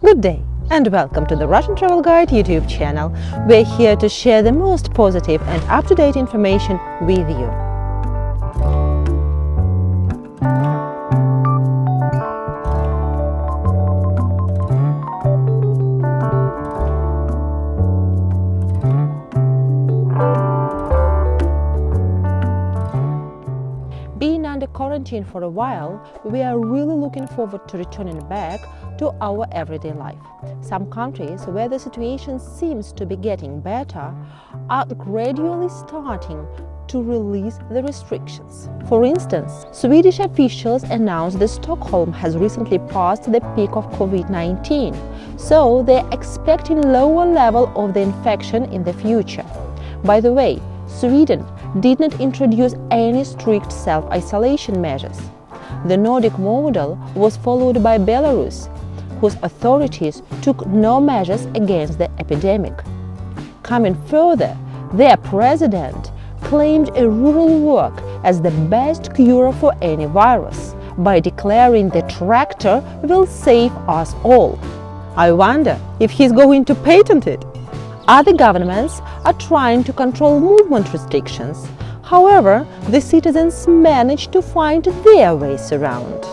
Good day and welcome to the Russian Travel Guide YouTube channel. We're here to share the most positive and up-to-date information with you. Being under quarantine for a while, we are really looking forward to returning back to our everyday life. Some countries where the situation seems to be getting better are gradually starting to release the restrictions. For instance, Swedish officials announced that Stockholm has recently passed the peak of COVID-19, so they're expecting lower level of the infection in the future. By the way, Sweden did not introduce any strict self-isolation measures. The Nordic model was followed by Belarus, whose authorities took no measures against the epidemic. Coming further, their president claimed a rural work as the best cure for any virus by declaring the tractor will save us all. I wonder if he's going to patent it. Other governments are trying to control movement restrictions. However, the citizens managed to find their ways around.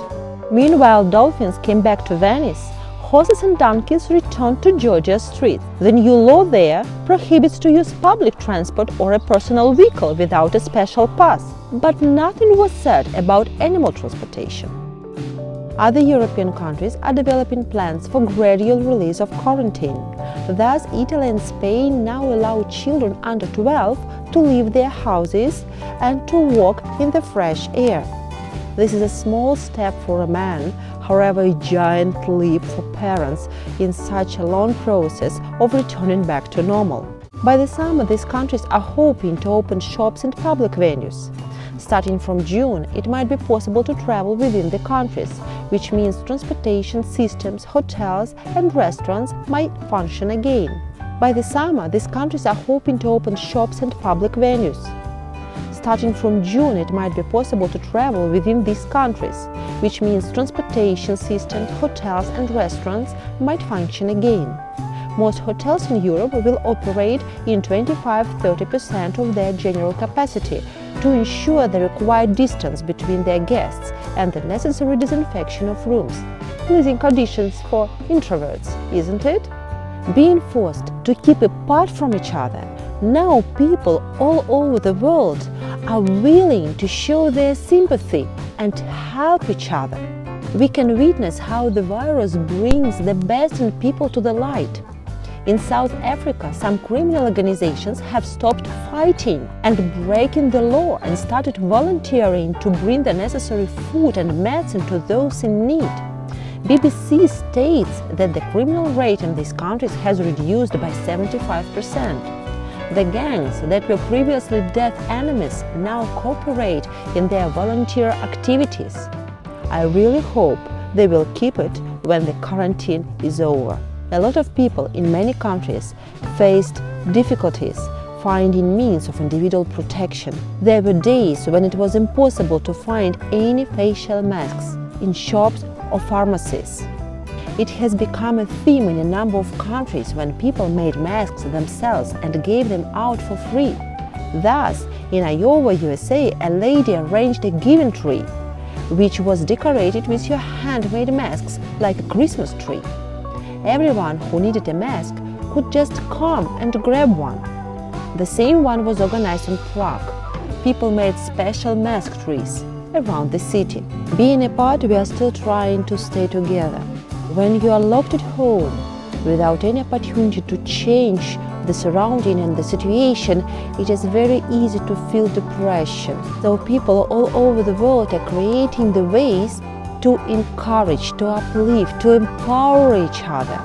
Meanwhile, dolphins came back to Venice. Horses and donkeys returned to Georgia streets. The new law there prohibits to use public transport or a personal vehicle without a special pass. But nothing was said about animal transportation. Other European countries are developing plans for gradual release of quarantine. Thus, Italy and Spain now allow children under 12 to leave their houses and to walk in the fresh air. This is a small step for a man, however a giant leap for parents in such a long process of returning back to normal. By the summer, these countries are hoping to open shops and public venues. Starting from June, it might be possible to travel within the countries, which means transportation systems, hotels and restaurants might function again. By the summer, these countries are hoping to open shops and public venues. Starting from June, it might be possible to travel within these countries, which means transportation systems, hotels and restaurants might function again. Most hotels in Europe will operate in 25–30% of their general capacity to ensure the required distance between their guests and the necessary disinfection of rooms. Pleasing conditions for introverts, isn't it? Being forced to keep apart from each other, now people all over the world are willing to show their sympathy and help each other. We can witness how the virus brings the best in people to the light. In South Africa, some criminal organizations have stopped fighting and breaking the law and started volunteering to bring the necessary food and medicine to those in need. BBC states that the criminal rate in these countries has reduced by 75%. The gangs that were previously death enemies now cooperate in their volunteer activities. I really hope they will keep it when the quarantine is over. A lot of people in many countries faced difficulties finding means of individual protection. There were days when it was impossible to find any facial masks in shops or pharmacies. It has become a theme in a number of countries when people made masks themselves and gave them out for free. Thus, in Iowa, USA, a lady arranged a giving tree, which was decorated with her handmade masks like a Christmas tree. Everyone who needed a mask could just come and grab one. The same one was organized in Prague. People made special mask trees around the city. Being apart, we are still trying to stay together. When you are locked at home, without any opportunity to change the surrounding and the situation, it is very easy to feel depression. So people all over the world are creating the ways to encourage, to uplift, to empower each other.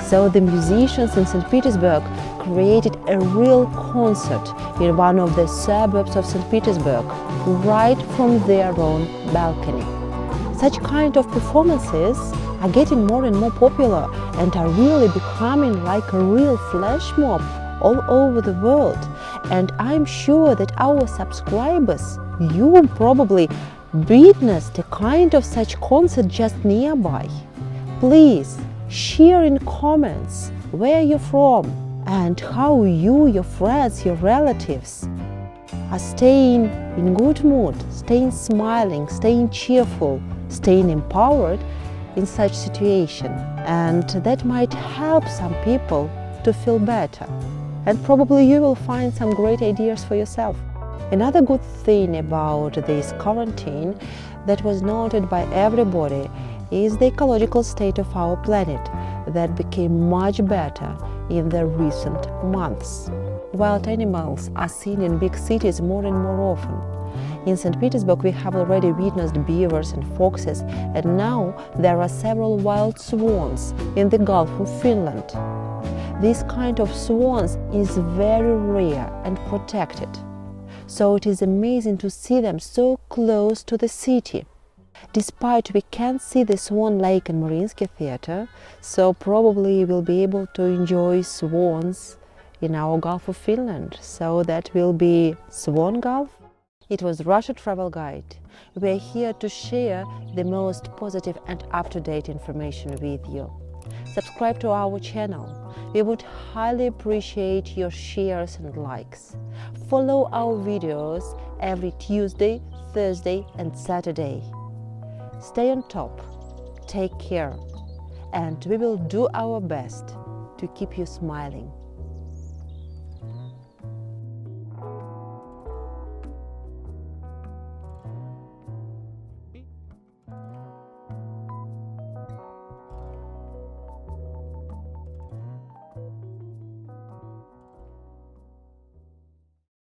So the musicians in St. Petersburg created a real concert in one of the suburbs of St. Petersburg, right from their own balcony. Such kind of performances are getting more and more popular and are really becoming like a real flash mob all over the world. And I'm sure that our subscribers, you probably witnessed a kind of such concert just nearby. Please Share in comments where you're from and how you, your friends, your relatives are staying in good mood, staying smiling, staying cheerful, staying empowered in such situation. And that might help some people to feel better. And probably you will find some great ideas for yourself. Another good thing about this quarantine that was noted by everybody is the ecological state of our planet that became much better in the recent months. Wild animals are seen in big cities more and more often. In St. Petersburg we have already witnessed beavers and foxes, and now there are several wild swans in the Gulf of Finland. This kind of swans is very rare and protected, so it is amazing to see them so close to the city. Despite we can't see the Swan Lake in Mariinsky Theater, so probably we'll be able to enjoy swans in our Gulf of Finland. So that will be Swan Gulf. It was Russia Travel Guide. We're here to share the most positive and up-to-date information with you. Subscribe to our channel. We would highly appreciate your shares and likes. Follow our videos every Tuesday, Thursday and Saturday. Stay on top, take care, and we will do our best to keep you smiling.